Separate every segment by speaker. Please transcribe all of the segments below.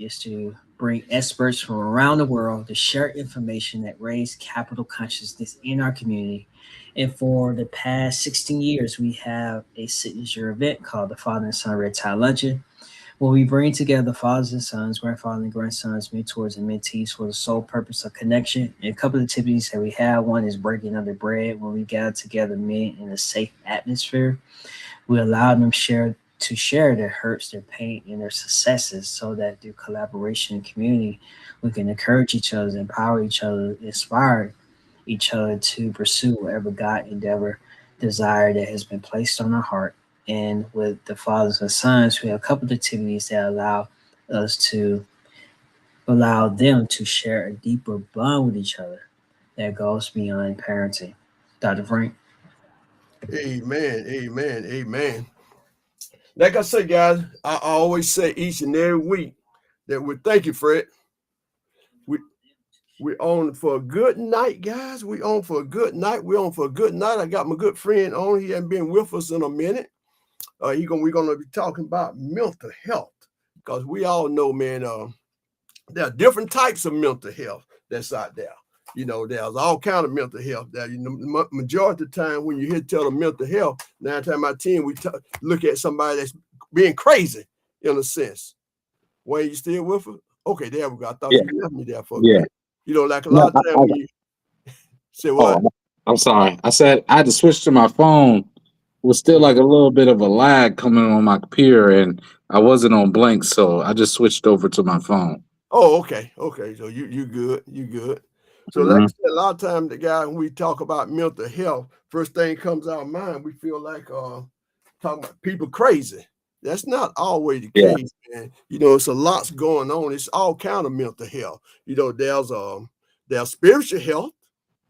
Speaker 1: is to bring experts from around the world to share information that raise capital consciousness in our community. And for the past 16 years, we have a signature event called the Father and Son Red Tie Luncheon, where we bring together fathers and sons, grandfathers and grandsons, mentors and mentees for the sole purpose of connection. And a couple of activities that we have, one is breaking of the bread, when we gather together men in a safe atmosphere. We allow them to share their hurts, their pain, and their successes so that through collaboration and community, we can encourage each other, empower each other, inspire each other to pursue whatever God endeavor, desire that has been placed on our heart. And with the fathers and sons, we have a couple of activities that us to allow them to share a deeper bond with each other that goes beyond parenting. Dr. Frank?
Speaker 2: Amen. Amen. Amen. Like I say, guys, I always say each and every week that we thank you, Fred. We on for a good night, guys. We on for a good night. We on for a good night. I got my good friend on. He hasn't been with us in a minute. We're gonna be talking about mental health because we all know, man. There are different types of mental health that's out there. There's all kind of mental health. That majority of the time when you hear tell of mental health, 9 times out of 10 we look at somebody that's being crazy in a sense. Wayne, you still with us? Okay, there we go. I thought you left me there for a minute. Like a lot of times when you say what?
Speaker 3: I'm sorry. I said I had to switch to my phone. It was still like a little bit of a lag coming on my computer, and I wasn't on blank, so I just switched over to my phone.
Speaker 2: Oh, okay. So you good. You good. So like I said, a lot of times the guy, when we talk about mental health, first thing comes out of mind, we feel like talking about people crazy. That's not always the case, man. It's a lot's going on. It's all kind of mental health. There's spiritual health,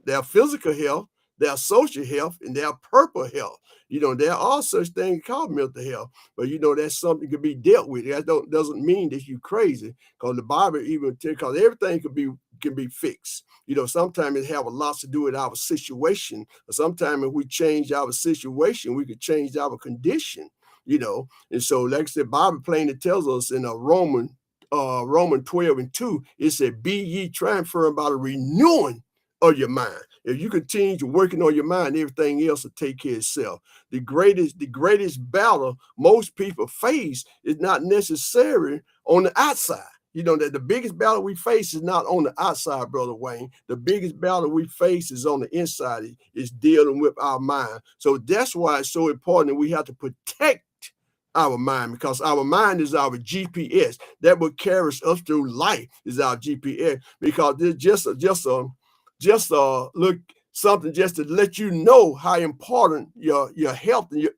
Speaker 2: there's physical health, there's social health, and there's purple health. There are such things called mental health, but that's something can be dealt with. That doesn't mean that you're crazy, because the Bible even tells, because everything can be fixed. Sometimes it have a lot to do with our situation. Sometimes if we change our situation, we could change our condition. And so like I said, Bible plainly tells us in Romans 12:2, it said, "Be ye transformed by the renewing of your mind." If you continue to working on your mind, everything else will take care of itself. The greatest battle most people face is not necessarily on the outside. That the biggest battle we face is not on the outside, Brother Wayne. The biggest battle we face is on the inside, is dealing with our mind. So that's why it's so important that we have to protect our mind, because our mind is our GPS. That what carries us through life is our GPS, because it's just look something just to let you know how important your health and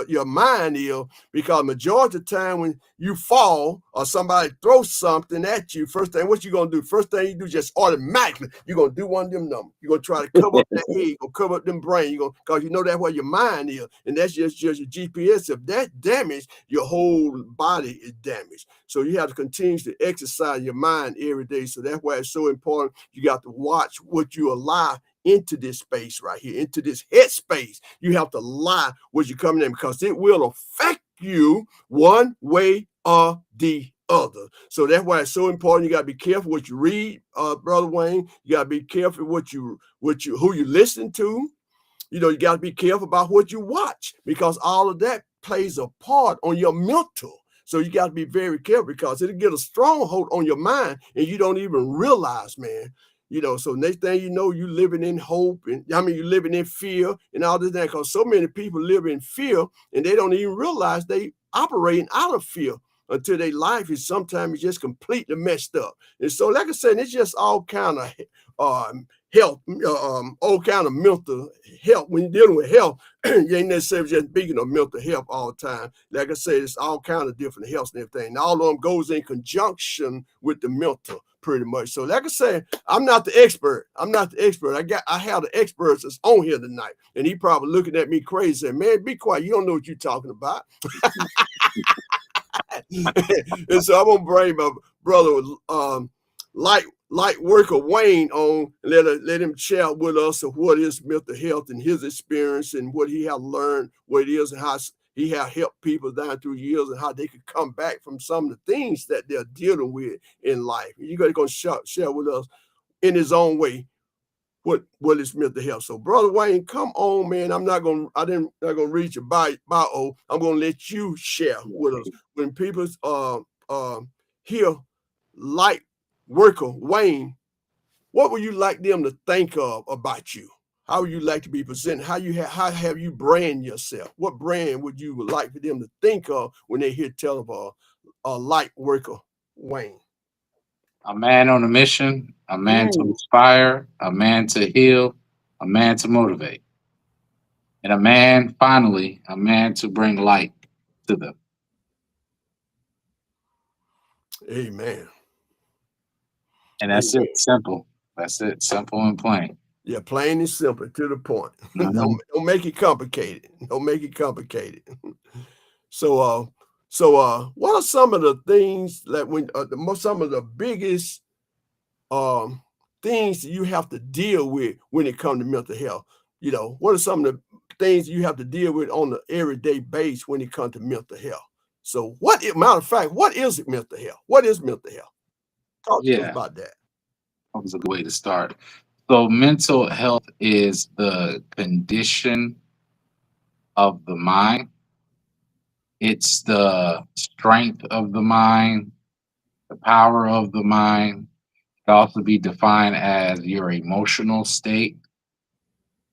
Speaker 2: your mind is, because majority of the time when you fall or somebody throws something at you, first thing, what you gonna do? First thing you do, just automatically, you're gonna do one of them numbers. You're gonna try to cover up that head, you're gonna cover up them brain, because that's where your mind is, and that's just your GPS. If that damaged, your whole body is damaged. So you have to continue to exercise your mind every day. So that's why it's so important. You got to watch what you allow into this space right here, into this head space. You have to lie what you're coming in, because it will affect you one way or the other. So that's why it's so important. You got to be careful what you read, Brother Wayne. You got to be careful who you listen to. You got to be careful about what you watch, because all of that plays a part on your mental. So you got to be very careful, because it'll get a stronghold on your mind and you don't even realize, man. So next thing you know, you living in hope, and you're living in fear and all this, because so many people live in fear and they don't even realize they operating out of fear until their life is sometimes just completely messed up. And so, like I said, it's just all kind of health, all kind of mental health. When you're dealing with health, you ain't necessarily just speaking of mental health all the time. Like I said, it's all kind of different health and everything. And all of them goes in conjunction with the mental, pretty much. So like I said, I'm not the expert. I have the experts that's on here tonight. And he probably looking at me crazy, saying, "Man, be quiet. You don't know what you're talking about." And so I'm gonna bring my brother Lightworker Wyane on, and let him share with us of what is mental health and his experience and what he has learned, what it is, and how He has helped people down through years and how they could come back from some of the things that they're dealing with in life. You're going to share with us in his own way what is mental health. So, Brother Wyane, come on, man. I'm not gonna read your bio. I'm gonna let you share with us. When people hear light worker Wyane, what would you like them to think of about you? How would you like to be presented? How have you brand yourself? What brand would you like for them to think of when they hear tell of a light worker Wyane?
Speaker 3: A man on a mission, a man to inspire, a man to heal, a man to motivate, and a man, finally, a man to bring light to them.
Speaker 2: Amen.
Speaker 3: And that's it. Simple. That's it. Simple and plain.
Speaker 2: Yeah, plain and simple, to the point.
Speaker 3: Mm-hmm.
Speaker 2: Don't make it complicated. Don't make it complicated. So, what are some of the things that some of the biggest things that you have to deal with when it comes to mental health? You know, what are some of the things you have to deal with on the everyday base when it comes to mental health? So, matter of fact, what is it mental health? What is mental health? Talk to us about that.
Speaker 3: That was a good way to start. So, mental health is the condition of the mind. It's the strength of the mind, the power of the mind. It can also be defined as your emotional state.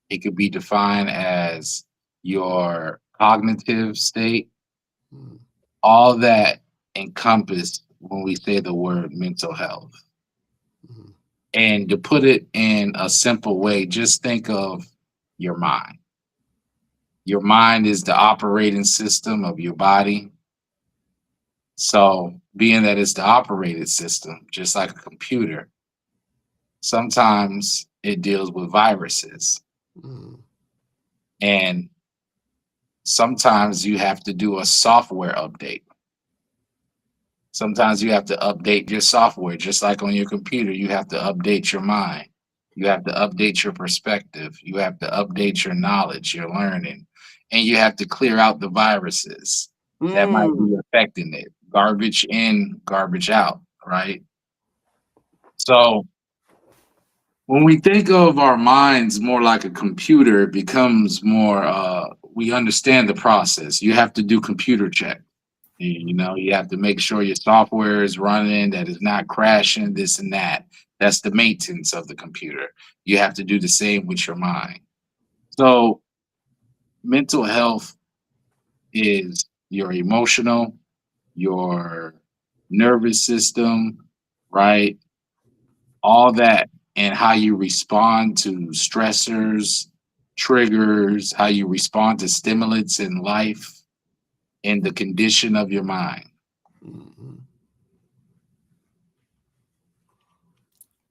Speaker 3: It could be defined as your cognitive state. All that encompassed when we say the word mental health. And to put it in a simple way, just think of your mind. Your mind is the operating system of your body. So, being that it's the operating system, just like a computer, sometimes it deals with viruses. And sometimes you have to do a software update. Sometimes you have to update your software, just like on your computer. You have to update your mind. You have to update your perspective. You have to update your knowledge, your learning, and you have to clear out the viruses that might be affecting it. Garbage in, garbage out, right? So when we think of our minds more like a computer, it becomes more, we understand the process. You have to do computer check. You know, you have to make sure your software is running, that it's not crashing, this and that. That's the maintenance of the computer. You have to do the same with your mind. So mental health is your emotional, your nervous system, right? All that, and how you respond to stressors, triggers, how you respond to stimulants in life, and the condition of your mind.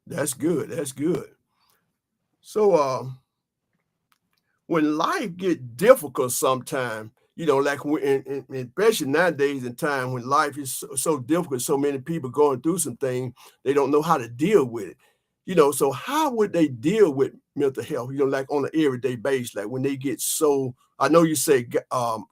Speaker 2: That's good. That's good. So when life get difficult sometime, you know, like especially nowadays in time when life is so difficult, so many people going through some things, they don't know how to deal with it. You know, so how would they deal with mental health, you know, like on an everyday basis, like when they get so, I know you say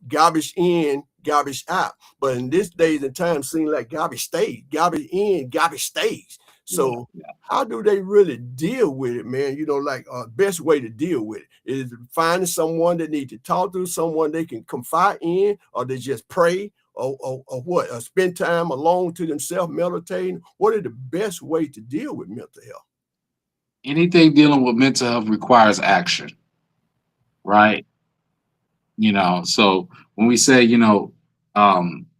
Speaker 2: garbage in, garbage out, but in this days and time, seems like garbage stays, garbage in, garbage stays. So how do they really deal with it, man? You know, like best way to deal with it is finding someone that need to talk to, someone they can confide in, or they just pray, or what, or spend time alone to themselves, meditating. What are the best way to deal with mental health?
Speaker 3: Anything dealing with mental health requires action, right? You know, so when we say, you know,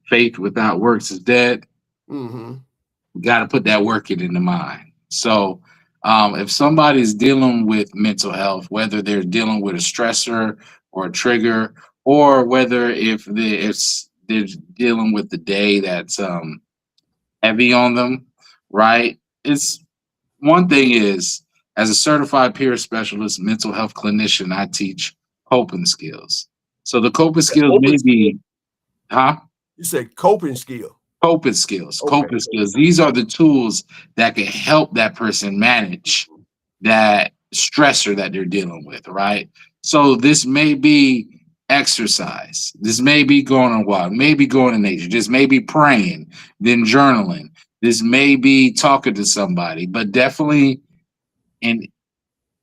Speaker 3: faith without works is dead, we got to put that work in the mind. So if somebody's dealing with mental health, whether they're dealing with a stressor or a trigger, or whether if they're dealing with the day that's heavy on them, right? It's one thing is, as a certified peer specialist, mental health clinician, I teach coping skills. So the coping skills may be,
Speaker 2: You said coping skill.
Speaker 3: Coping skills. Okay. Coping skills. These are the tools that can help that person manage that stressor that they're dealing with, right? So this may be exercise. This may be going on a walk, maybe going to nature. This may be praying, then journaling. This may be talking to somebody, but definitely in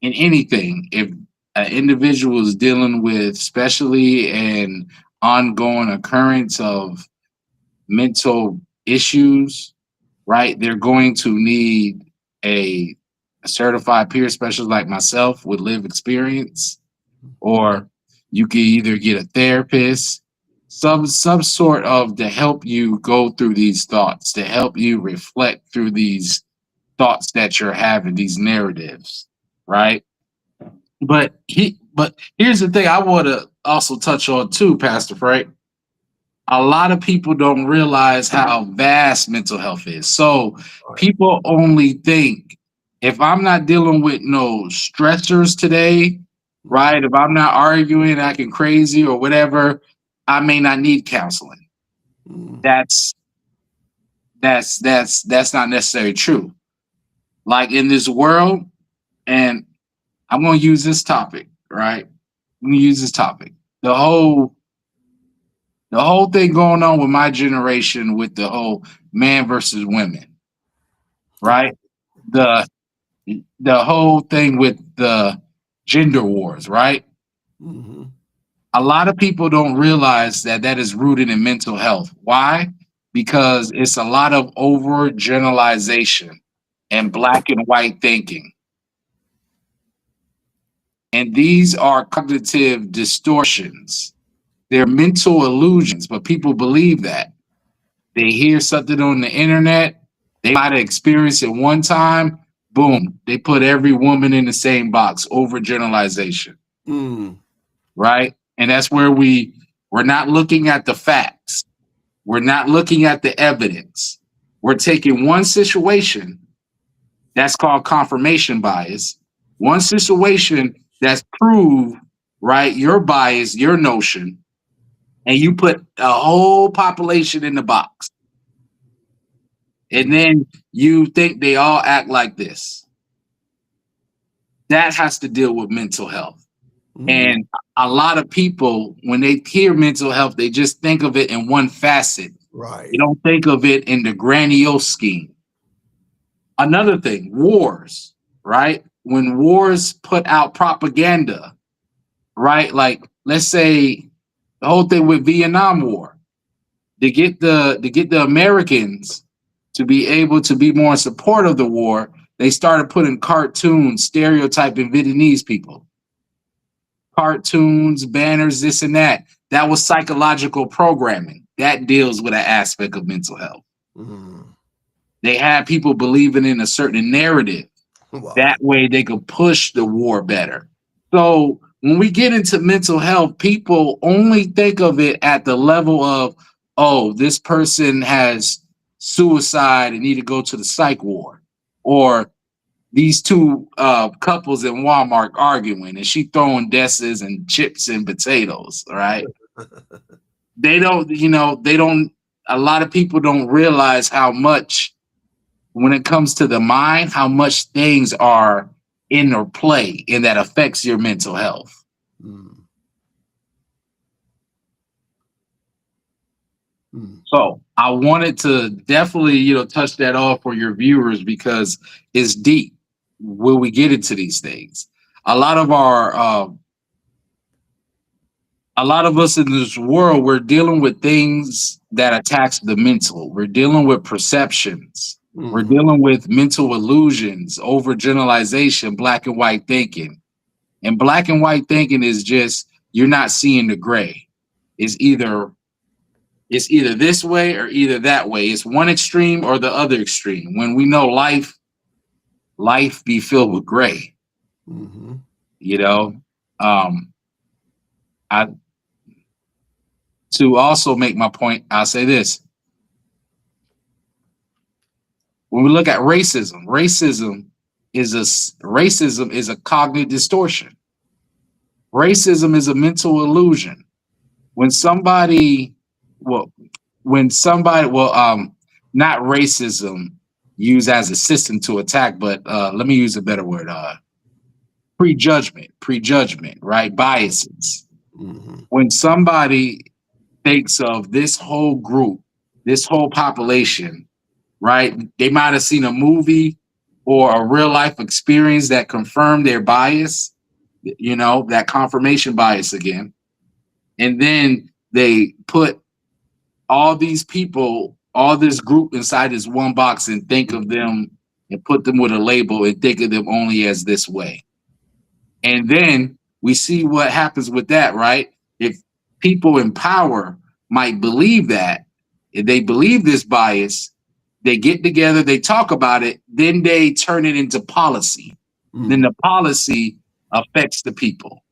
Speaker 3: anything, if an individual is dealing with, especially an ongoing occurrence of mental issues, right? They're going to need a certified peer specialist like myself with lived experience, or you can either get a therapist, some sort of to help you go through these thoughts, to help you reflect through these thoughts that you're having, these narratives, right? But here's the thing I want to also touch on too, Pastor Frank. A lot of people don't realize how vast mental health is. So people only think, if I'm not dealing with no stressors today, right? If I'm not arguing, acting crazy or whatever, I may not need counseling. That's not necessarily true. Like in this world, and I'm going to use this topic, right? I'm going to use this topic. The whole thing going on with my generation with the whole man versus women, right? The whole thing with the gender wars, right?
Speaker 2: Mm-hmm.
Speaker 3: A lot of people don't realize that that is rooted in mental health. Why? Because it's a lot of overgeneralization and black and white thinking. And these are cognitive distortions. They're mental illusions, but people believe that. They hear something on the internet, they might have experienced it one time, boom, they put every woman in the same box, overgeneralization. Right? And that's where we're not looking at the facts. We're not looking at the evidence. We're taking one situation that's called confirmation bias, one situation that's proved, right, your bias, your notion, and you put a whole population in the box. And then you think they all act like this. That has to deal with mental health. And a lot of people, when they hear mental health, they just think of it in one facet.
Speaker 2: Right.
Speaker 3: You don't think of it in the grandiose scheme. Another thing, wars, right? When wars put out propaganda, right? Like, let's say the whole thing with Vietnam War, to get the Americans to be able to be more in support of the war, they started putting cartoons stereotyping Vietnamese people. Cartoons, banners, this and that. That was psychological programming. That deals with an aspect of mental health. They had people believing in a certain narrative. Wow. That way they could push the war better. So when we get into mental health, people only think of it at the level of, oh, this person has suicide and need to go to the psych ward. Or these two couples in Walmart arguing and she throwing desses and chips and potatoes, right? They don't, a lot of people don't realize how much, when it comes to the mind, how much things are in or play and that affects your mental health. So I wanted to definitely, touch that off for your viewers because it's deep when we get into these things. A lot of us in this world, we're dealing with things that attacks the mental. We're dealing with perceptions. We're dealing with mental illusions, overgeneralization, black and white thinking. And black and white thinking is just, you're not seeing the gray. It's either this way or either that way. It's one extreme or the other extreme. When we know life be filled with gray. To also make my point, I'll say this. When we look at racism is a cognitive distortion. Racism is a mental illusion. Not racism used as a system to attack, but let me use a better word. Prejudgment, right? Biases. When somebody thinks of this whole group, this whole population, right? They might have seen a movie or a real life experience that confirmed their bias, that confirmation bias again. And then they put all these people, all this group inside this one box and think of them and put them with a label and think of them only as this way. And then we see what happens with that, right? If people in power might believe that, if they believe this bias, they get together, they talk about it, then they turn it into policy. Then the policy affects the people.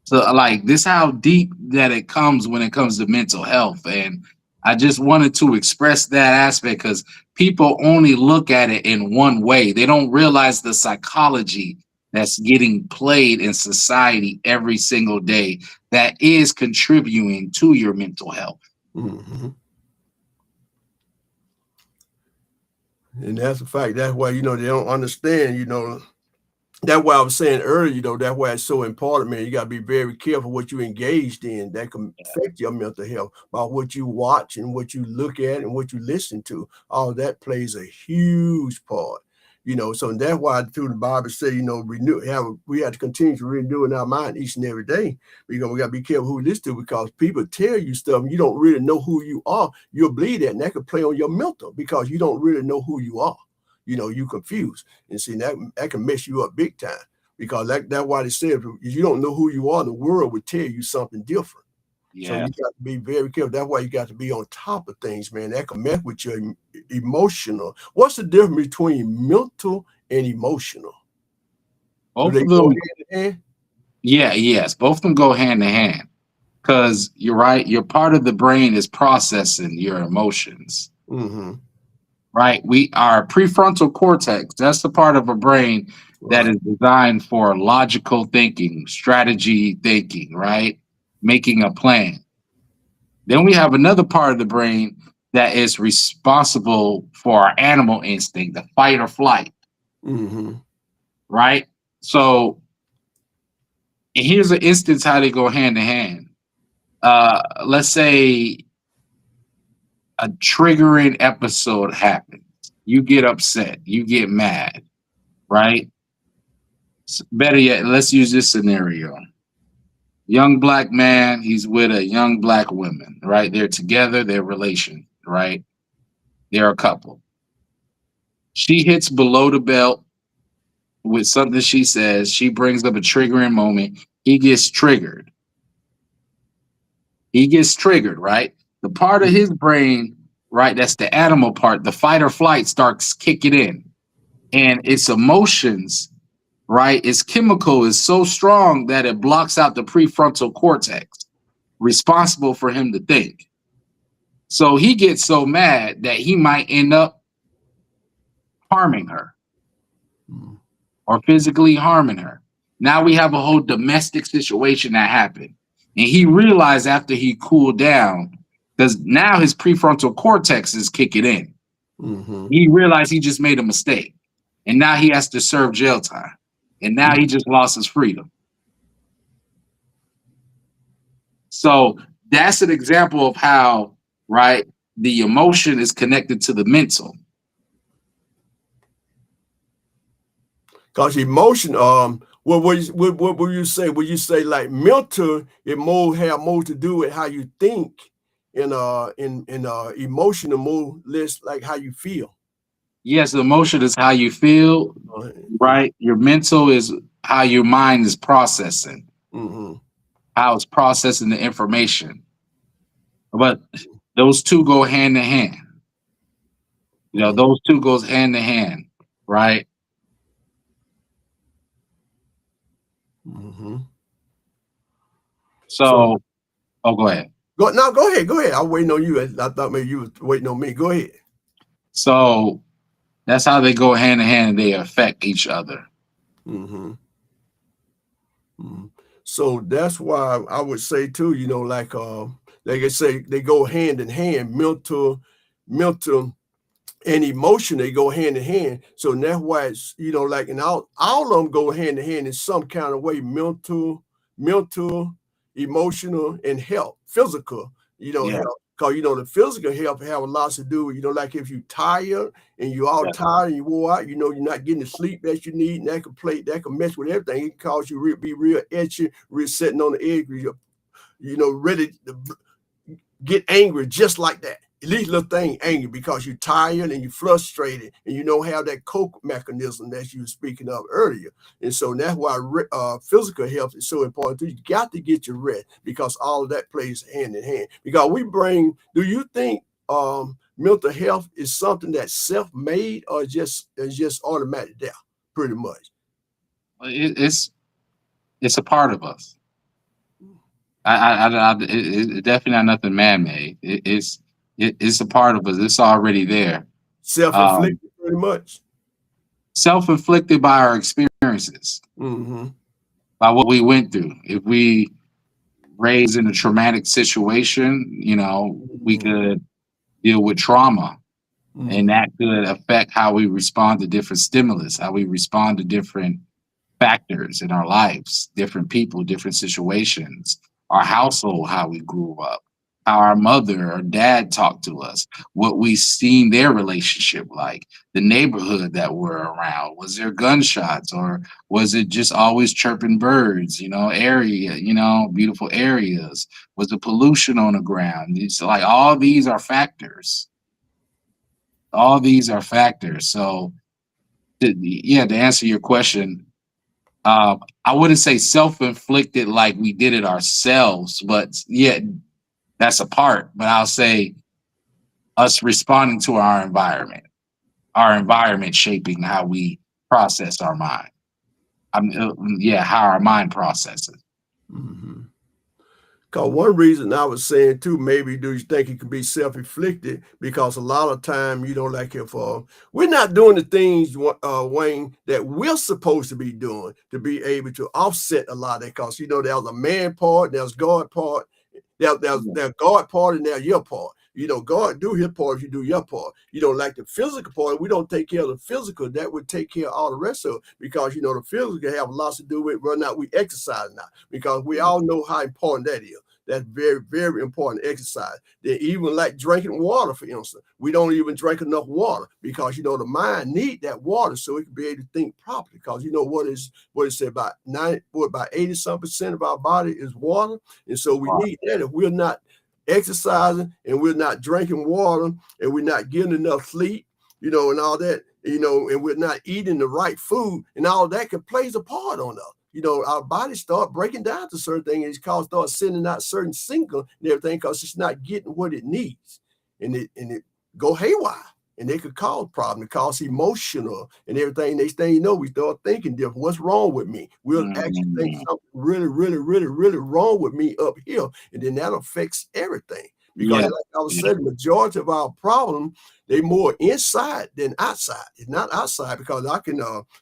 Speaker 3: So like this, how deep that it comes when it comes to mental health. And I just wanted to express that aspect because people only look at it in one way. They don't realize the psychology that's getting played in society every single day that is contributing to your mental health.
Speaker 2: And that's a fact. That's why, they don't understand, that's why I was saying earlier, that's why it's so important, man. You got to be very careful what you engaged in that can affect your mental health, about what you watch and what you look at and what you listen to. All that plays a huge part, so that's why through the Bible say, we have to continue to renew in our mind each and every day. We got to be careful who we listen to, because people tell you stuff and you don't really know who you are. You'll believe that, and that could play on your mental because you don't really know who you are. You confused, and see that can mess you up big time, because that's why they said if you don't know who you are, the world would tell you something different. So you got to be very careful. That's why you got to be on top of things, man. That can mess with your emotional. What's the difference between mental and emotional?
Speaker 3: Both of them go hand in hand? Yes, both of them go hand in hand. Because you're right, your part of the brain is processing your emotions. Right? Our prefrontal cortex, that's the part of our brain that is designed for logical thinking, strategy thinking, right? Making a plan. Then we have another part of the brain that is responsible for our animal instinct, the fight or flight. Right? So here's an instance how they go hand in hand. Let's say a triggering episode happens. You get upset, you get mad, right? Better yet, let's use this scenario. Young black man, he's with a young black woman, right? They're together, they're relation, right? They're a couple. She hits below the belt with something she says. She brings up a triggering moment. He gets triggered. Right? The part of his brain, right, that's the animal part, the fight or flight starts kicking in. And its emotions, right, its chemical is so strong that it blocks out the prefrontal cortex, responsible for him to think. So he gets so mad that he might end up harming her or physically harming her. Now we have a whole domestic situation that happened. And he realized after he cooled down, because now his prefrontal cortex is kicking in. He realized he just made a mistake. And now he has to serve jail time. And now he just lost his freedom. So that's an example of how, right, the emotion is connected to the mental.
Speaker 2: Because emotion, what would you say? Would you say like mental, it have more to do with how you think, and emotional more less like how you feel?
Speaker 3: Yes, the emotion is how you feel, right? Your mental is how your mind is processing, how it's processing the information. But those two go hand in hand. Those two goes hand in hand, right? So, go ahead.
Speaker 2: Go ahead. I'm waiting on you. I thought maybe you was waiting on me. Go ahead.
Speaker 3: So that's how they go hand in hand, and they affect each other.
Speaker 2: So that's why I would say too, like I say, they go hand in hand. Mental and emotion, they go hand in hand. So that's why it's, you know, like, and all of them go hand in hand in some kind of way: mental, emotional, and health, physical, you know,
Speaker 3: Yeah.
Speaker 2: health. Because, you know, the physical health have a lot to do with, you know, like if you tired and you all
Speaker 3: Yeah.
Speaker 2: tired and you wore out, you know, you're not getting the sleep that you need, and that can mess with everything. It can cause you be real etchy, real sitting on the edge, you know, ready to get angry just like that. At least little thing angry because you're tired and you're frustrated and you don't have that cope mechanism that you were speaking of earlier. And so that's why physical health is so important too. You got to get your rest because all of that plays hand in hand. Because do you think mental health is something that's self-made or is just automatic there, pretty much?
Speaker 3: It's a part of us. It's definitely not nothing man-made. It's a part of us. It's already there.
Speaker 2: Self-inflicted, pretty much.
Speaker 3: Self-inflicted by our experiences,
Speaker 2: Mm-hmm.
Speaker 3: by what we went through. If we raised in a traumatic situation, you know, we could deal with trauma, and that could affect how we respond to different stimulus, how we respond to different factors in our lives, different people, different situations, our household, how we grew up, how our mother or dad talked to us, what we seen their relationship like, the neighborhood that we're around. Was there gunshots or was it just always chirping birds, you know, beautiful areas? Was the pollution on the ground? It's like all these are factors. All these are factors. So, to answer your question, I wouldn't say self-inflicted like we did it ourselves, but yeah, that's a part. But I'll say us responding to our environment shaping how we process our mind. How our mind processes.
Speaker 2: Mm-hmm. Because one reason I was saying too, maybe do you think it could be self-inflicted? Because a lot of time, you know, like if we're not doing the things, Wayne, that we're supposed to be doing to be able to offset a lot of that. Because, you know, there's a man part, there's God part, there's God part, and there's your part. You know, God do his part if you do your part. You know, like the physical part, we don't take care of the physical. That would take care of all the rest of it. Because, you know, the physical have a lot to do with whether or not we exercise now. Because we all know how important that is. That's very, very important exercise. They even like drinking water, for instance. We don't even drink enough water because, you know, the mind need that water so it can be able to think properly. Because, you know, what it said, about 80% of our body is water. And so we need that. If we're not exercising and we're not drinking water and we're not getting enough sleep, you know, and all that, you know, and we're not eating the right food, and all that can plays a part on us. You know, our bodies start breaking down to certain things. It's called start sending out certain signals and everything because it's not getting what it needs, and it go haywire, and they could cause problem, cause emotional and everything. Next thing you know, we start thinking different. What's wrong with me? We'll actually think something really, really, really, really wrong with me up here, and then that affects everything. Because like I was saying, the majority of our problem, they more inside than outside. It's not outside because I can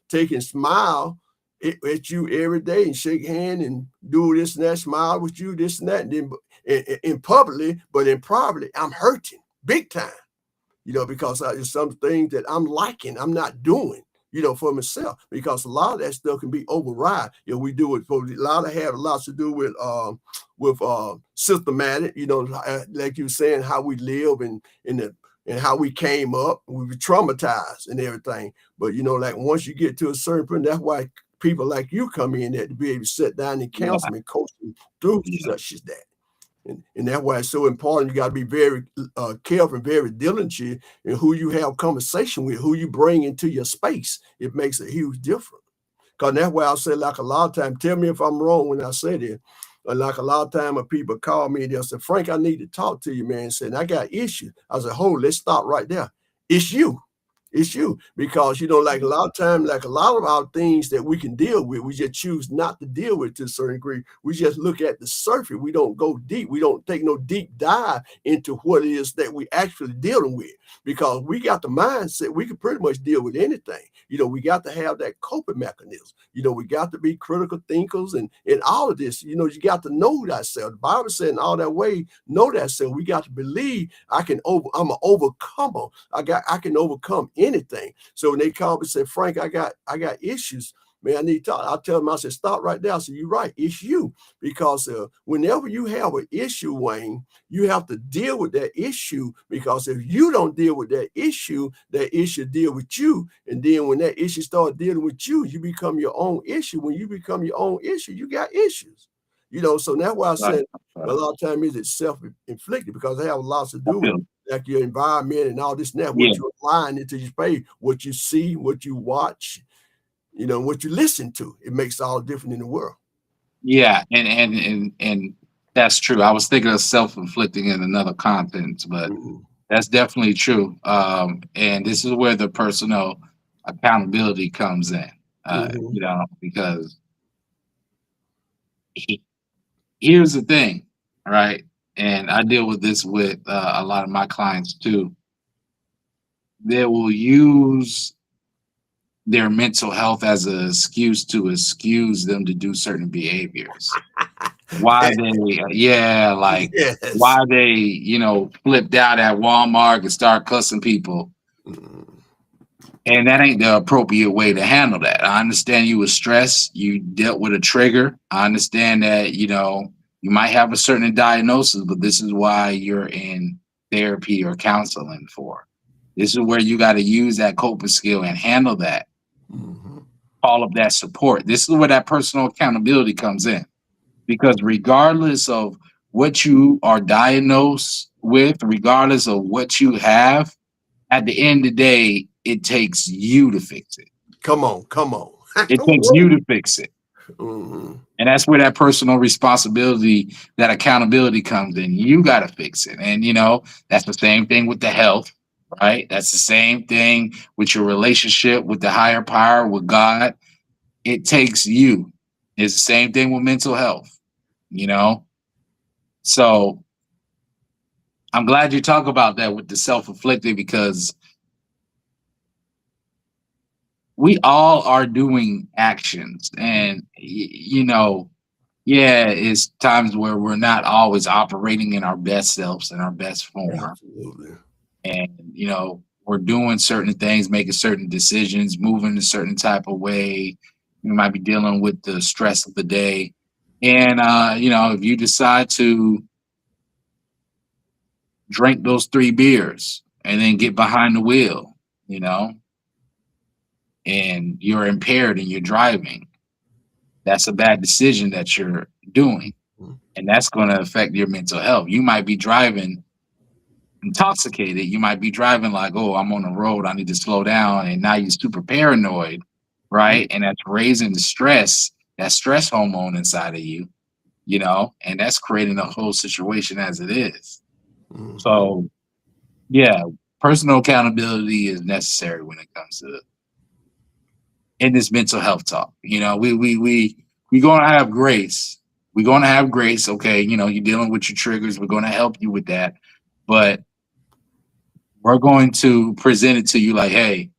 Speaker 2: take and smile at you every day and shake hand and do this and that, smile with you, this and that, and then in publicly, but in privately, I'm hurting big time, you know, because there's some things that I'm liking, I'm not doing, you know, for myself, because a lot of that stuff can be override. You know, we do it for a lot to do with systematic, you know, like you were saying, how we live and how we came up, we were traumatized and everything. But, you know, like once you get to a certain point, that's why people like you come in there to be able to sit down and counsel and coach them through such as that. And that's why it's so important. You got to be very careful and very diligent in who you have conversation with, who you bring into your space. It makes a huge difference. Because that's why I say, like a lot of times, tell me if I'm wrong when I say this. Like a lot of time when people call me and they'll say, Frank, I need to talk to you, man. And I got issues. I said, hold, let's stop right there. It's you. It's you. Because, like a lot of times, like a lot of our things that we can deal with, we just choose not to deal with to a certain degree. We just look at the surface. We don't go deep. We don't take no deep dive into what it is that we actually dealing with. Because we got the mindset, we can pretty much deal with anything. We got to have that coping mechanism. We got to be critical thinkers and all of this. You got to know thyself. The Bible said in all that way, know thyself. We got to believe I'm an overcomer. I can overcome anything. So when they call me and say, Frank, I got issues. Man, I need to talk. I tell them, I said, stop right there. I said, you're right. It's you. Because whenever you have an issue, Wayne, you have to deal with that issue. Because if you don't deal with that issue deal with you. And then when that issue starts dealing with you, you become your own issue. When you become your own issue, you got issues. So that's why I said a lot of times it's self-inflicted, because they have a lot to do with like your environment and all this and that, what you're applying into your space, what you see, what you watch, what you listen to. It makes all the difference in the world.
Speaker 3: Yeah, and that's true. I was thinking of self-inflicting in another context, but that's definitely true. And this is where the personal accountability comes in. Because here's the thing, right? And I deal with this with a lot of my clients too. They will use their mental health as an excuse to excuse them to do certain behaviors. Why they, why they, flipped out at Walmart and start cussing people. And that ain't the appropriate way to handle that. I understand you were stressed. You dealt with a trigger. I understand that, you might have a certain diagnosis, but this is why you're in therapy or counseling for. This is where you got to use that coping skill and handle that. All of that support. This is where that personal accountability comes in. Because regardless of what you are diagnosed with, regardless of what you have, at the end of the day, it takes you to fix it.
Speaker 2: Come on.
Speaker 3: It takes you to fix it. And that's where that personal responsibility, that accountability comes in. You got to fix it. And, that's the same thing with the health, right? That's the same thing with your relationship with the higher power, with God. It takes you. It's the same thing with mental health, So I'm glad you talk about that with the self-inflicted, because we all are doing actions, and it's times where we're not always operating in our best selves and our best form.
Speaker 2: Absolutely.
Speaker 3: And we're doing certain things, making certain decisions, moving a certain type of way. We might be dealing with the stress of the day, and if you decide to drink those 3 beers and then get behind the wheel, and you're impaired and you're driving, that's a bad decision that you're doing. And that's going to affect your mental health. You might be driving intoxicated. You might be driving like, oh, I'm on the road, I need to slow down. And now you're super paranoid, right? And that's raising the stress, that stress hormone inside of you, and that's creating a whole situation as it is. So, yeah, personal accountability is necessary when it comes to in this mental health talk. We gonna have grace. We're gonna have grace. Okay, you're dealing with your triggers. We're gonna help you with that, but we're going to present it to you like, hey,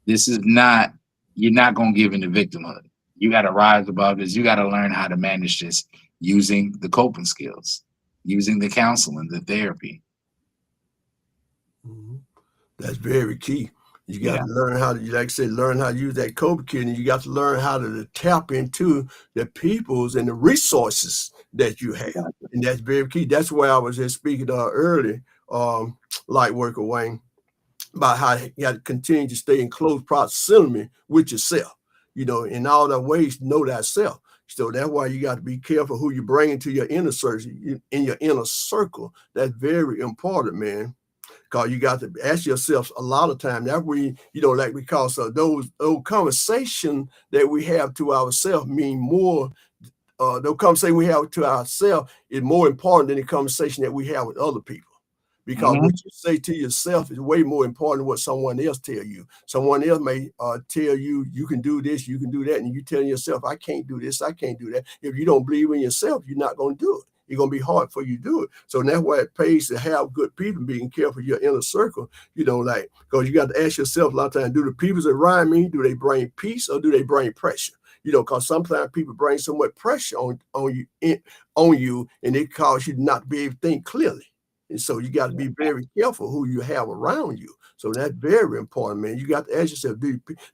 Speaker 3: this is not. You're not gonna give in to victimhood. You got to rise above this. You got to learn how to manage this using the coping skills, using the counseling, the therapy.
Speaker 2: That's very key. You got to learn how to, like I said, learn how to use that coping skill, and you got to learn how to tap into the peoples and the resources that you have. And that's very key. That's why I was just speaking early, Lightworker Wayne, about how you got to continue to stay in close proximity with yourself, in all the ways to know thyself. So that's why you got to be careful who you bring into your inner circle. In your inner circle, that's very important, man. Because you got to ask yourself a lot of times. That because those conversations that we have to ourselves mean more. The conversation we have to ourselves is more important than the conversation that we have with other people. because what you say to yourself is way more important than what someone else tell you. Someone else may tell you, you can do this, you can do that, and you telling yourself, I can't do this, I can't do that. If you don't believe in yourself, you're not going to do it. It's going to be hard for you to do it. So that's why it pays to have good people, being careful your inner circle, like, because you got to ask yourself a lot of times, do the people around me, do they bring peace or do they bring pressure? Because sometimes people bring so much pressure on you, and it causes you not to be able to think clearly. And so you got to be very careful who you have around you. So that's very important, man. You got to ask yourself,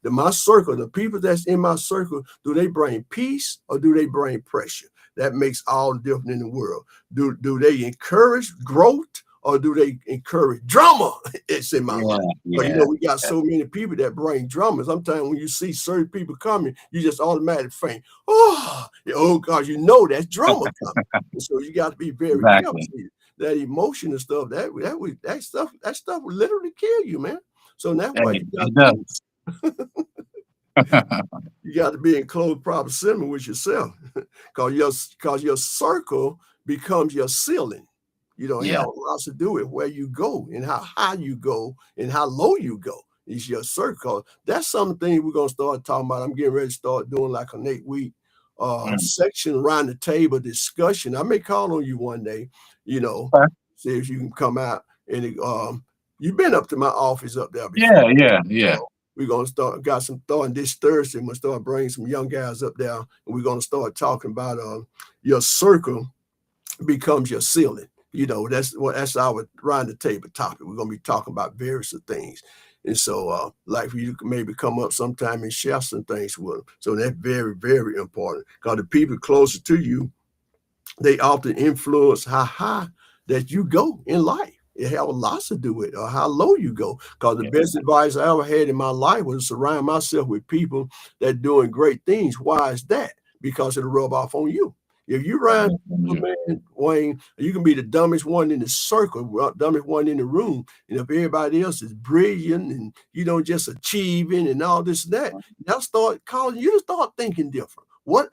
Speaker 2: my circle, the people that's in my circle, do they bring peace or do they bring pressure? That makes all the difference in the world. Do they encourage growth or do they encourage drama? It's in my life. But we got so many people that bring drama. Sometimes when you see certain people coming, you just automatically think, oh God, that's drama coming. And so you got to be very careful. That emotion and stuff, that stuff will literally kill you, man. So that's why you got to be in close proximity with yourself, because your circle becomes your ceiling. It has lots to do with where you go and how high you go and how low you go. It's your circle. That's something we're gonna start talking about. I'm getting ready to start doing like an 8-week section around the table discussion. I may call on you one day, see if you can come out and you've been up to my office up there before.
Speaker 3: Yeah.
Speaker 2: So we're gonna got some starting this Thursday. We're gonna start bringing some young guys up there, and we're gonna start talking about your circle becomes your ceiling. That's our round the table topic. We're gonna be talking about various things. And so like you can maybe come up sometime and share some things with them. So that's very, very important, because the people closer to you, they often influence how high that you go in life. It has a lot to do with how low you go. Because the best advice I ever had in my life was to surround myself with people that doing great things. Why is that? Because it'll rub off on you. If you run, man, Wayne, you can be the dumbest one in the circle, dumbest one in the room. And if everybody else is brilliant and, just achieving and all this and that, that'll start causing you to start thinking different. What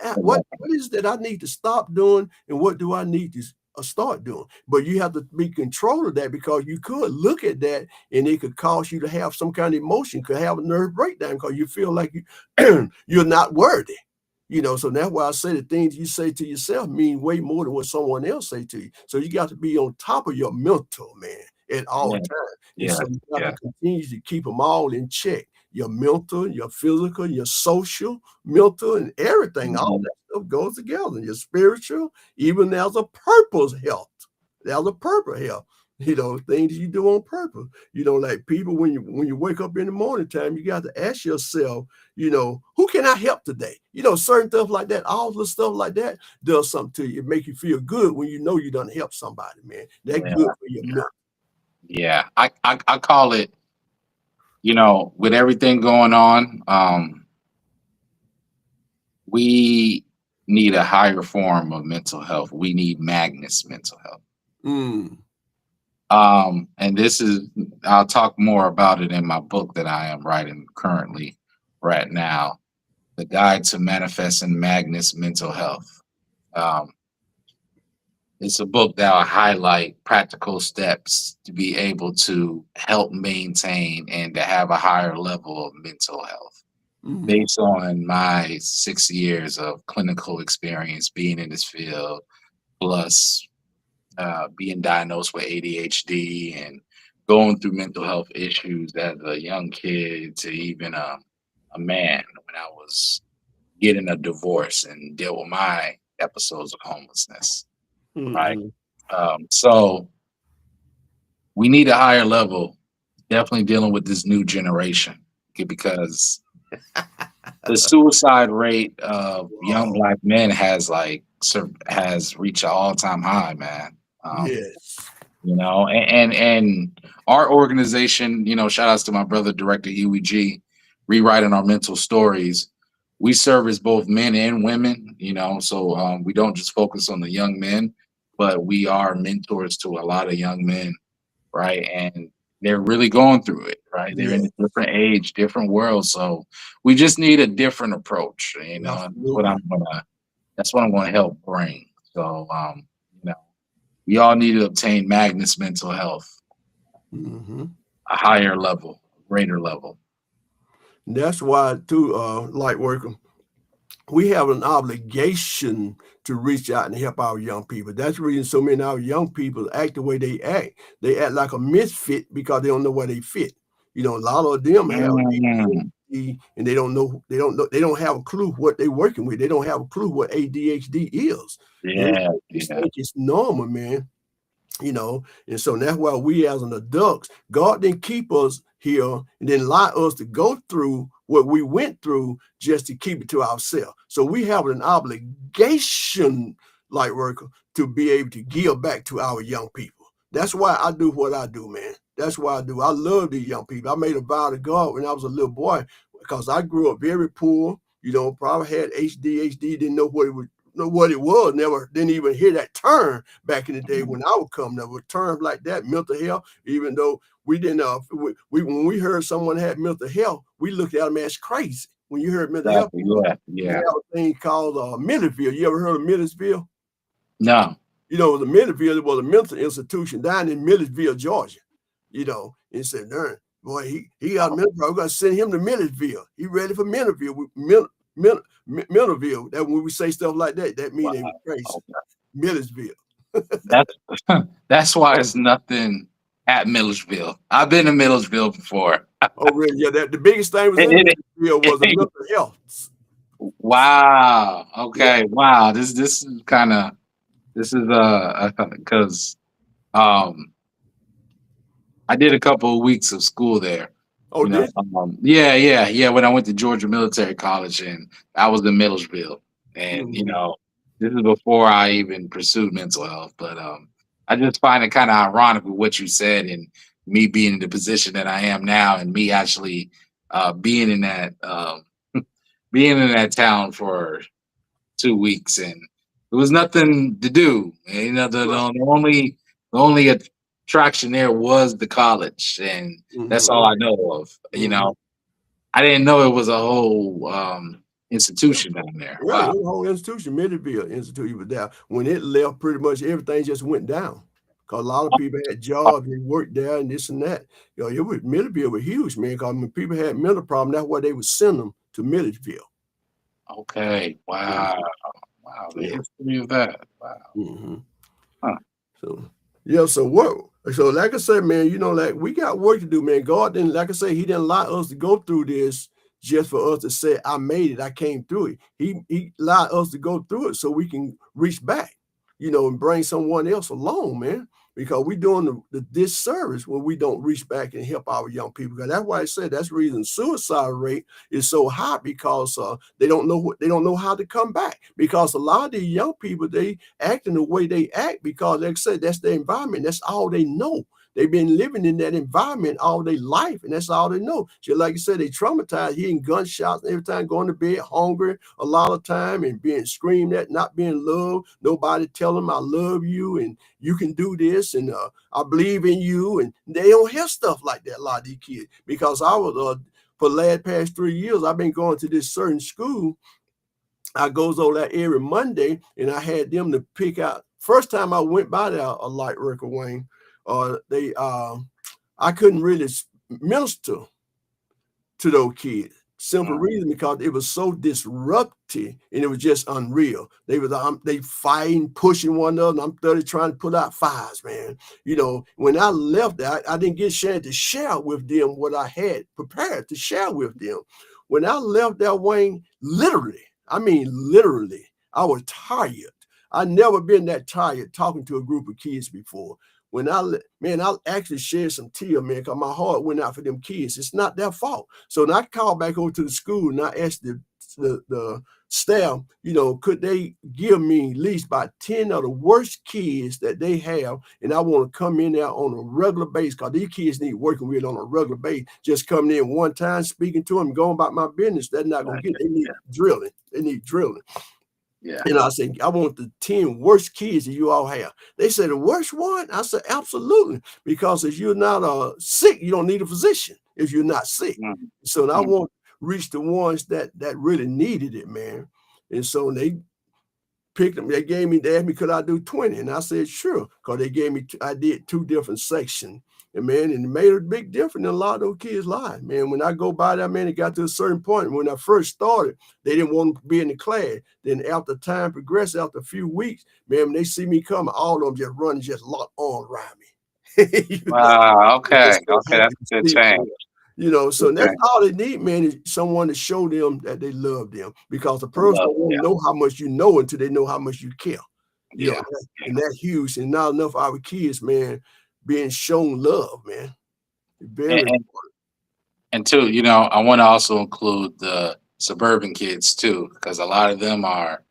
Speaker 2: is that I need to stop doing, and what do I need to start doing? But you have to be control of that, because you could look at that and it could cause you to have some kind of emotion, could have a nerve breakdown, because you feel like you're not worthy. So that's why I say the things you say to yourself mean way more than what someone else say to you. So you got to be on top of your mental, man, at all times. And so you got to continue to keep them all in check. Your mental, your physical, your social, mental, and everything. All that stuff goes together. Your spiritual, even there's a purpose health. There's a purpose health. Things you do on purpose. Like people, when you wake up in the morning time, you got to ask yourself, who can I help today? Certain stuff like that, all the stuff like that does something to you. It make you feel good when you know you done help somebody, man. That's good for your mental.
Speaker 3: Yeah, I call it, with everything going on, we need a higher form of mental health. We need Magnus mental health. And I'll talk more about it in my book that I am writing currently right now, The Guide to Manifesting Magnus Mental Health. It's a book that will highlight practical steps to be able to help maintain and to have a higher level of mental health, based on my 6 years of clinical experience being in this field, plus being diagnosed with ADHD and going through mental health issues as a young kid to even a man when I was getting a divorce and dealt with my episodes of homelessness. Right. So we need a higher level, definitely dealing with this new generation, because the suicide rate of young Black men has reached an all-time high, man. And our organization, shout outs to my brother, Director Huey G, Rewriting Our Mental Stories. We service both men and women, so we don't just focus on the young men, but we are mentors to a lot of young men, right? And they're really going through it, right? They're in a different age, different world. So we just need a different approach, That's what I'm gonna help bring. So we all need to obtain Magnus mental health.
Speaker 2: Mm-hmm.
Speaker 3: a higher level, greater level.
Speaker 2: That's why, too, Lightworker, we have an obligation to reach out and help our young people. That's the reason so many of our young people act the way they act. They act like a misfit because they don't know where they fit. You know, a lot of them have
Speaker 3: Mm,
Speaker 2: ADHD and they don't have a clue what they're working with. They don't have a clue what ADHD is. They
Speaker 3: yeah,
Speaker 2: just
Speaker 3: yeah.
Speaker 2: think it's normal, man. You know, and so that's why we as an adults, God didn't keep us here and then allow us to go through what we went through just to keep it to ourselves. So we have an obligation, like worker, to be able to give back to our young people. That's why I do what I do, man. That's why I do. I love these young people. I made a vow to God when I was a little boy because I grew up very poor. You know, probably had ADHD, didn't know what it was, never didn't even hear that term back in the day when I would come. There were terms like that, mental health, even though we didn't when we heard someone had mental health, we looked at them as crazy. When you heard mental health,
Speaker 3: Exactly. Yeah,
Speaker 2: we
Speaker 3: yeah.
Speaker 2: have a thing called Milledgeville. You ever heard of Milledgeville?
Speaker 3: No.
Speaker 2: You know, the Milledgeville was a mental institution down in Milledgeville, Georgia. You know, and said, darn, boy, he got mental problem. We're gonna send him to Milledgeville. He ready for Milledgeville. Milledgeville. That when we say stuff like that, that means they
Speaker 3: Wow.
Speaker 2: crazy.
Speaker 3: Okay.
Speaker 2: Milledgeville.
Speaker 3: That's that's why it's nothing at Millersville. I've been to Millersville before.
Speaker 2: Oh, really? Yeah, that the biggest thing was in Milledgeville was the mental health.
Speaker 3: Wow.
Speaker 2: Yeah.
Speaker 3: Okay. Wow. This is kind of this is because um I did a couple of weeks of school there.
Speaker 2: Oh,
Speaker 3: You know,
Speaker 2: did
Speaker 3: yeah. When I went to Georgia Military College, and I was in Millersville,
Speaker 2: you?
Speaker 3: and
Speaker 2: Mm-hmm.
Speaker 3: this is before I even pursued mental health. But I just find it kind of ironic with what you said, and me being in the position that I am now, and me actually being in that being in that town for 2 weeks, and there was nothing to do. And,
Speaker 2: Right.
Speaker 3: the only attraction there was the college, and that's
Speaker 2: Mm-hmm.
Speaker 3: all I know of.
Speaker 2: Mm-hmm.
Speaker 3: I didn't know it was a whole institution down there.
Speaker 2: Right.
Speaker 3: Wow.
Speaker 2: The whole institution, Milledgeville Institute, was down. When it left, pretty much everything just went down. Because a lot of people had jobs and worked there and this and that. You know, it was Milledgeville was huge, man. Because when people had mental problem, that's why they would send them to Milledgeville.
Speaker 3: Okay. Wow.
Speaker 2: Mhm.
Speaker 3: Wow. The
Speaker 2: Yeah.
Speaker 3: history of that. Wow.
Speaker 2: Mm-hmm.
Speaker 3: Huh.
Speaker 2: So yeah, so what? So like I said, man, you know, like we got work to do, man. God didn't, like I say, He didn't allow us to go through this just for us to say, "I made it, I came through it." He allowed us to go through it so we can reach back, you know, and bring someone else along, man. Because we doing the disservice when we don't reach back and help our young people. Because that's why I said that's the reason suicide rate is so high because they don't know how to come back. Because a lot of these young people they acting the way they act because, like I said, that's their environment. That's all they know. They've been living in that environment all their life, and that's all they know. Just like you said, they traumatized, hearing gunshots every time, going to bed hungry a lot of time, and being screamed at, not being loved. Nobody tell them I love you and you can do this, and I believe in you. And they don't hear stuff like that. A lot of these kids, because I was for the last past 3 years, I've been going to this certain school. I goes over there every Monday, and I had them to pick out. First time I went by there, a Lightworker, Wayne, I couldn't really minister to those kids. Simple
Speaker 3: Mm.
Speaker 2: reason because it was so disruptive and it was just unreal. They fighting, pushing one another. I'm 30 trying to put out fires, man. You know, when I left there, I didn't get a chance to share with them what I had prepared to share with them. When I left there, Wayne, literally, I mean literally, I was tired. I never been that tired talking to a group of kids before. When I actually shed some tears, man, because my heart went out for them kids. It's not their fault. So when I called back over to the school and I asked the staff, you know, could they give me at least about 10 of the worst kids that they have, and I want to come in there on a regular basis because these kids need working with on a regular basis. Just coming in one time, speaking to them, going about my business, that's not going to get it. They need drilling. They need drilling.
Speaker 3: Yeah.
Speaker 2: And I said, I want the 10 worst kids that you all have. They said, the worst one? I said, absolutely. Because if you're not sick, you don't need a physician if you're not sick.
Speaker 3: Mm.
Speaker 2: So I
Speaker 3: Mm.
Speaker 2: want to reach the ones that really needed it, man. And so they picked them. They asked me, could I do 20? And I said, sure. Because they gave me, I did 2 different sections. And man, and it made a big difference in a lot of those kids' lives. Man, when I go by that, man, it got to a certain point. When I first started, they didn't want to be in the class. Then after time progressed, after a few weeks, man, when they see me coming, all of them just run, just lock on around me.
Speaker 3: Wow. Okay.
Speaker 2: So
Speaker 3: Okay.
Speaker 2: happy
Speaker 3: That's
Speaker 2: to
Speaker 3: a good
Speaker 2: see it,
Speaker 3: change.
Speaker 2: man. So
Speaker 3: Okay.
Speaker 2: that's all they need, man, is someone to show them that they love them, because the person don't want to know how much you know until they know how much you care.
Speaker 3: Yeah.
Speaker 2: And that's huge. And not enough of our kids, man, being shown love, man. Very
Speaker 3: And, and too, I want to also include the suburban kids too, because a lot of them are,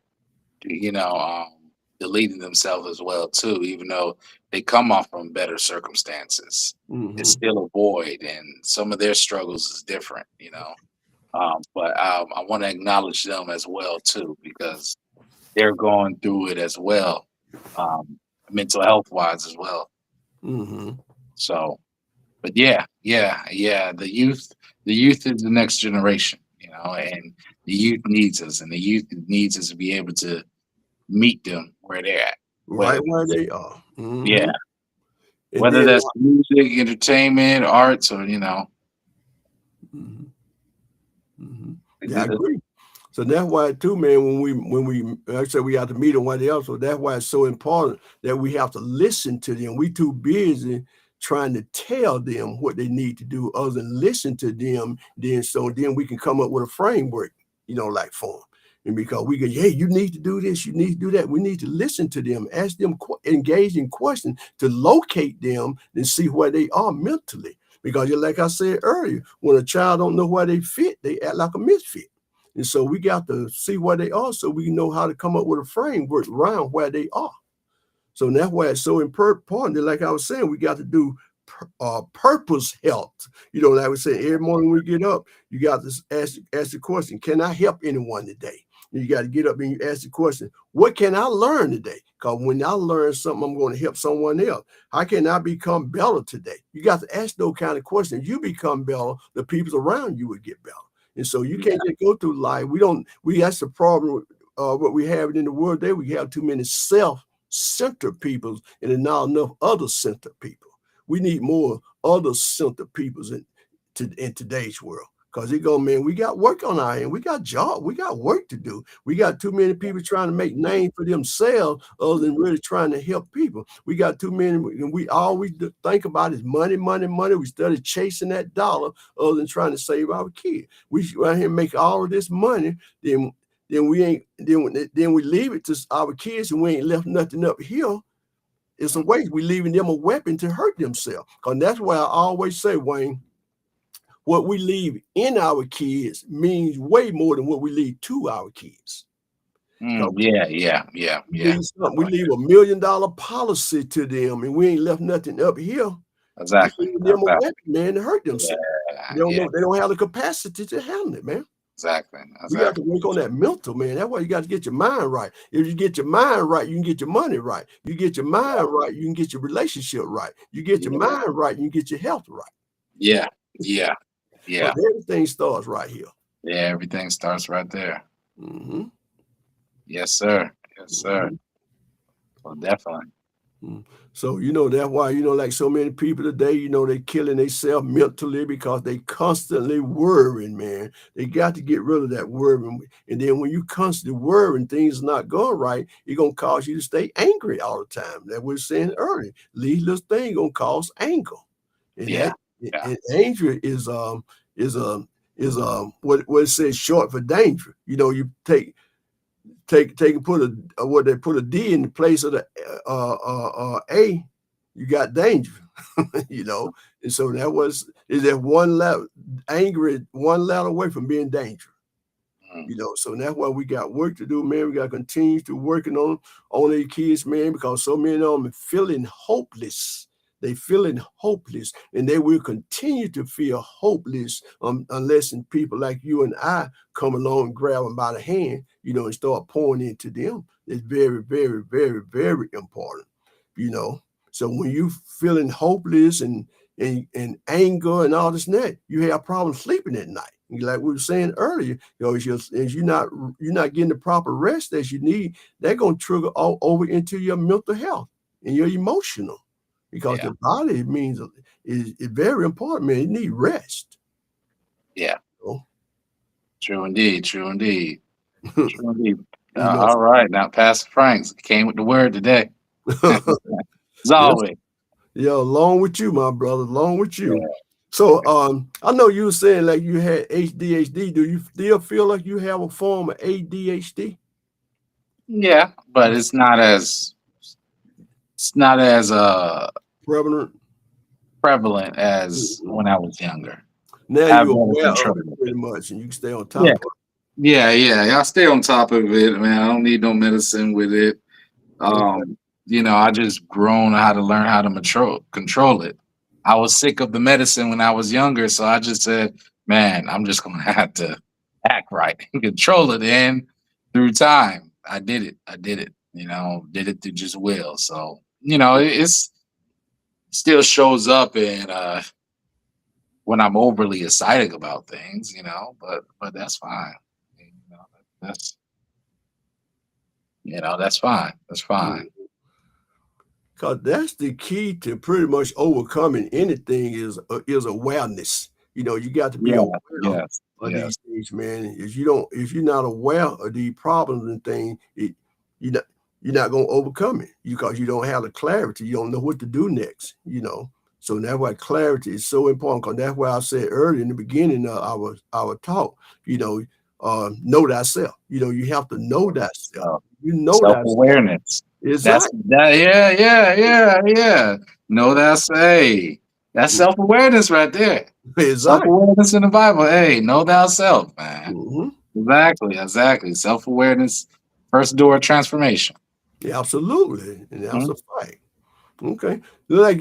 Speaker 3: deleting themselves as well too, even though they come off from better circumstances. It's still a void, and some of their struggles is different, But I want to acknowledge them as well too, because they're going through it as well, mental health wise as well. So, but yeah. The youth is the next generation, and the youth needs us, and the youth needs us to be able to meet them where they're at.
Speaker 2: right where they are.
Speaker 3: Yeah.
Speaker 2: And
Speaker 3: Whether
Speaker 2: then,
Speaker 3: that's music, entertainment, arts, or
Speaker 2: yeah, I agree. So that's why too, man, when we like I said, we have to meet them where they are. So that's why it's so important that we have to listen to them. We too busy trying to tell them what they need to do other than listen to them. Then we can come up with a framework, like for them. And because we go, hey, you need to do this, you need to do that. We need to listen to them, ask them, engage in questions to locate them and see where they are mentally. Because like I said earlier, when a child don't know where they fit, they act like a misfit. And so we got to see where they are so we know how to come up with a framework around where they are. So that's why it's so important that, like I was saying, we got to do purpose health. Like I was saying, every morning when we get up, you got to ask the question, can I help anyone today? You got to get up and you ask the question, what can I learn today? Because when I learn something, I'm going to help someone else. How can I become better today? You got to ask those kind of questions. You become better, the people around you will get better. And so you can't just go through life. That's the problem what we have in the world today. We have too many self-centered people and not enough other-centered people. We need more other-centered people in today's world. Because man, we got work on our end. We got job. We got work to do. We got too many people trying to make names for themselves other than really trying to help people. We got too many, and we always think about is money, money, money. We started chasing that dollar other than trying to save our kids. We right here make all of this money, then we leave it to our kids and we ain't left nothing up here. It's a waste. We leaving them a weapon to hurt themselves. Because that's why I always say, Wayne, what we leave in our kids means way more than what we leave to our kids.
Speaker 3: Yeah.
Speaker 2: We leave $1 million policy to them, and we ain't left nothing up here.
Speaker 3: Exactly.
Speaker 2: We leave them a weapon, man, to hurt themselves.
Speaker 3: Yeah,
Speaker 2: They don't have the capacity to handle it, man.
Speaker 3: Exactly.
Speaker 2: We got to work on that mental, man. That's why you got to get your mind right. If you get your mind right, you can get your money right. You get your mind right, you can get your relationship right. You get your mind right, you can get your health right.
Speaker 3: Yeah.
Speaker 2: But everything starts right here.
Speaker 3: Yeah, everything starts right there. Yes, sir. Well, definitely.
Speaker 2: So, that's why, like so many people today, they killing themselves mentally because they constantly worrying, man. They got to get rid of that worrying. And then when you constantly worrying, things not going right, it's going to cause you to stay angry all the time. That we were saying earlier. These little things going to cause anger. And and anger is what it says short for danger. You take and put a D in the place of the A, you got danger. And so is that one letter angry, one letter away from being dangerous. So that's why we got work to do, man. We got to continue to working on these kids, man, because so many of them are feeling hopeless. They feeling hopeless, and they will continue to feel hopeless unless people like you and I come along and grab them by the hand, and start pouring into them. It's very, very, very, very important, So when you feeling hopeless and anger and all this and that, you have problems sleeping at night. Like we were saying earlier, if you're not getting the proper rest that you need, they're gonna trigger all over into your mental health and your emotional. because
Speaker 3: Yeah.
Speaker 2: the body means is very important, man. It need rest.
Speaker 3: Yeah.
Speaker 2: You
Speaker 3: True indeed. True indeed.
Speaker 2: know?
Speaker 3: True indeed.
Speaker 2: You know,
Speaker 3: All right. Now, Pastor Franks came with the word today. As
Speaker 2: yes,
Speaker 3: always.
Speaker 2: yeah, along with you, my brother, along with you.
Speaker 3: Yeah.
Speaker 2: So I know you were saying like you had ADHD. Do you still feel like you have a form of ADHD?
Speaker 3: Yeah, but it's not as
Speaker 2: Prevalent.
Speaker 3: prevalent as
Speaker 2: Mhm.
Speaker 3: when I was younger.
Speaker 2: Now
Speaker 3: I have
Speaker 2: you're
Speaker 3: better
Speaker 2: aware of
Speaker 3: control
Speaker 2: it
Speaker 3: of
Speaker 2: pretty
Speaker 3: it.
Speaker 2: much, and you can stay on
Speaker 3: Yeah.
Speaker 2: top of
Speaker 3: Yeah. I stay on top of it, man. I don't need no medicine with it.
Speaker 2: it. Okay.
Speaker 3: I just grown how to learn how to control it. I was sick of the medicine when I was younger, so I just said, man, I'm just gonna have to act right and control it. And through time, I did it. Did it through just will. So, it's still shows up in when I'm overly excited about things, but that's fine. You know, that's that's fine. That's fine.
Speaker 2: Because that's the key to pretty much overcoming anything is awareness. You got to be
Speaker 3: Yeah,
Speaker 2: aware
Speaker 3: yes,
Speaker 2: of
Speaker 3: yes.
Speaker 2: these things, man. If you're not aware of these problems and things, you're not you're not gonna overcome it because you don't have the clarity. You don't know what to do next. So that's why clarity is so important. Because that's why I said earlier in the beginning of our talk, know thyself. You have to know thyself. You know
Speaker 3: Self
Speaker 2: thyself.
Speaker 3: awareness. That's
Speaker 2: Exactly.
Speaker 3: that. Yeah. No, that's self awareness right there. Self
Speaker 2: Exactly.
Speaker 3: awareness in the Bible. Hey, know thyself, man.
Speaker 2: Mhm.
Speaker 3: Exactly. Self awareness, first door of transformation.
Speaker 2: Yeah, absolutely. And that's
Speaker 3: Mhm.
Speaker 2: a fact. Okay. Look like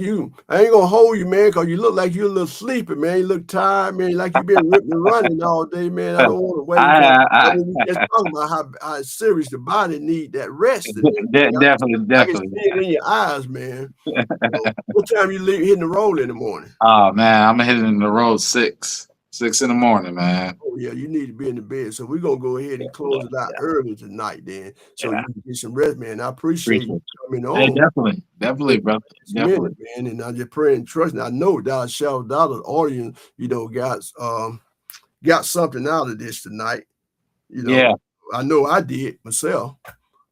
Speaker 2: I ain't gonna hold you, man, because you look like you're a little sleepy, man. You look tired, man, like you've been ripping and running all day, man. I don't want to wait because
Speaker 3: I
Speaker 2: we just talking about how serious the body need that rest and everything. I can see
Speaker 3: definitely.
Speaker 2: it in your eyes, man. What time you hitting the road in the morning?
Speaker 3: Oh man, I'm hitting the road 6 in the morning, man.
Speaker 2: Oh yeah, you need to be in the bed. So we're gonna go ahead and close it out
Speaker 3: Yeah,
Speaker 2: early tonight then. So
Speaker 3: yeah.
Speaker 2: you can get some rest, man. I appreciate
Speaker 3: Appreciate
Speaker 2: you
Speaker 3: you.
Speaker 2: coming
Speaker 3: Hey,
Speaker 2: on.
Speaker 3: definitely, brother.
Speaker 2: This minute,
Speaker 3: Definitely.
Speaker 2: man, and I just pray and trust. And I know that shout out the audience, got something out of this tonight. You know,
Speaker 3: Yeah.
Speaker 2: I know I did myself.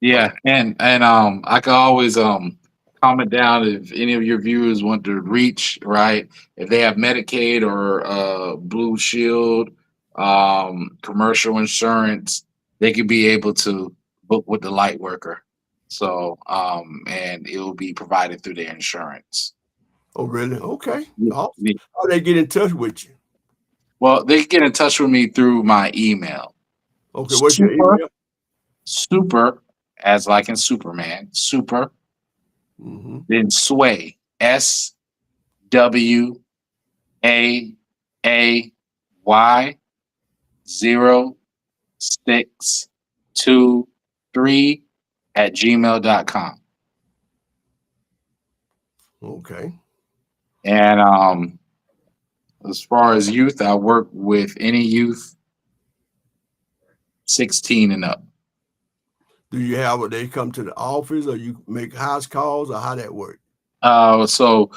Speaker 3: Yeah, and I can always comment down if any of your viewers want to reach, right, if they have Medicaid or Blue Shield, commercial insurance, they could be able to book with the Lightworker. So and it will be provided through their insurance.
Speaker 2: Oh, really? Okay.
Speaker 3: Yeah,
Speaker 2: Awesome.
Speaker 3: yeah.
Speaker 2: How they get in touch with you?
Speaker 3: Well, they can get in touch with me through my email.
Speaker 2: Okay, what's your
Speaker 3: Super,
Speaker 2: email?
Speaker 3: super, as like in Superman, super,
Speaker 2: Mm-hmm.
Speaker 3: then sway, SWAAY 0623 at gmail.com.
Speaker 2: Okay.
Speaker 3: And as far as youth, I work with any youth 16 and up.
Speaker 2: Do you have what they come to the office or you make house calls or how that work?
Speaker 3: So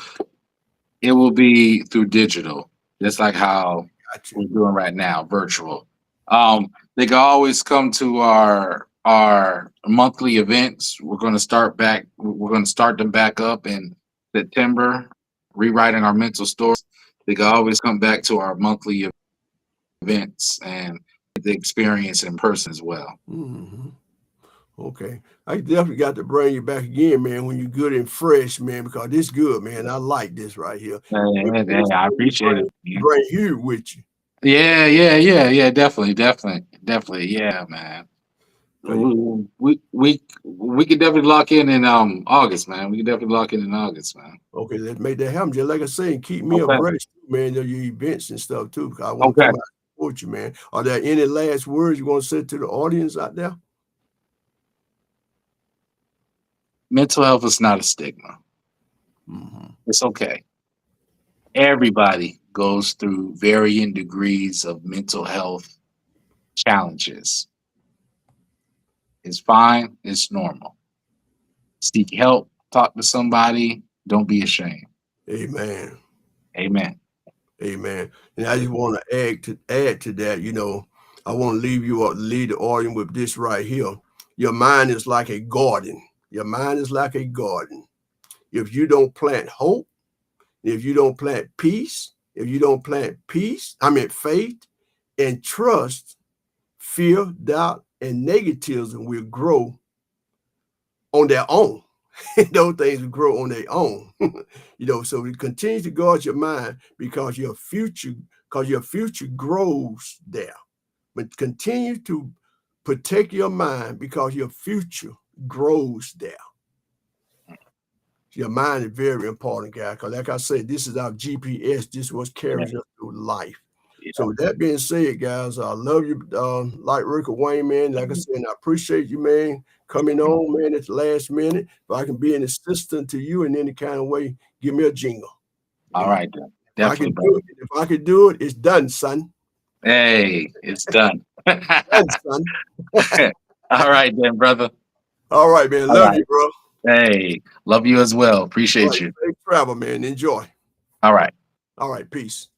Speaker 3: it will be through digital, just like how
Speaker 2: Gotcha.
Speaker 3: we're doing right now, virtual. They can always come to our monthly events. We're going to start back. We're going to start them back up in September, rewriting our mental stories. They can always come back to our monthly events and get the experience in person as well.
Speaker 2: Mm-hmm. Okay. I definitely got to bring you back again, man, when you're good and fresh, man, because this good, man. I like this right here.
Speaker 3: I appreciate it.
Speaker 2: Bring Hugh with you.
Speaker 3: Yeah. Definitely. Yeah, man. We could definitely lock in August, man. We could definitely lock in August, man.
Speaker 2: Okay, let's make that happen. Just like I say, and keep me
Speaker 3: Okay.
Speaker 2: abreast, man, of your events and stuff too. Because I want to
Speaker 3: Okay.
Speaker 2: come out and support you, man. Are there any last words you want to say to the audience out there?
Speaker 3: Mental health is not a stigma.
Speaker 2: Mm-hmm.
Speaker 3: It's okay. Everybody goes through varying degrees of mental health challenges. It's fine. It's normal. Seek help. Talk to somebody. Don't be ashamed.
Speaker 2: Amen.
Speaker 3: Amen.
Speaker 2: Amen. And I just want to add to that, I want to lead the audience with this right here. Your mind is like a garden. Your mind is like a garden. If you don't plant hope, if you don't plant peace, faith and trust, fear, doubt, and negativism will grow on their own. Those things will grow on their own. So we continue to guard your mind because your future grows there. But continue to protect your mind because your future grows there. Your mind is very important, guys. Because like I said, this is our GPS. This is what carries us through life.
Speaker 3: Yeah.
Speaker 2: So with that being said, guys, I love you, Lightworker Wyane, man. Like I said, I appreciate you, man, coming on, man, at the last minute. If I can be an assistant to you in any kind of way, give me a jingle.
Speaker 3: All right, then. Definitely.
Speaker 2: If I could do it, it's done, son.
Speaker 3: Hey, it's done.
Speaker 2: Done, son.
Speaker 3: All right, then, brother.
Speaker 2: All right, man. Love you, bro.
Speaker 3: Hey, love you as well. Appreciate you.
Speaker 2: Safe travel, man. Enjoy.
Speaker 3: All right.
Speaker 2: All right. Peace.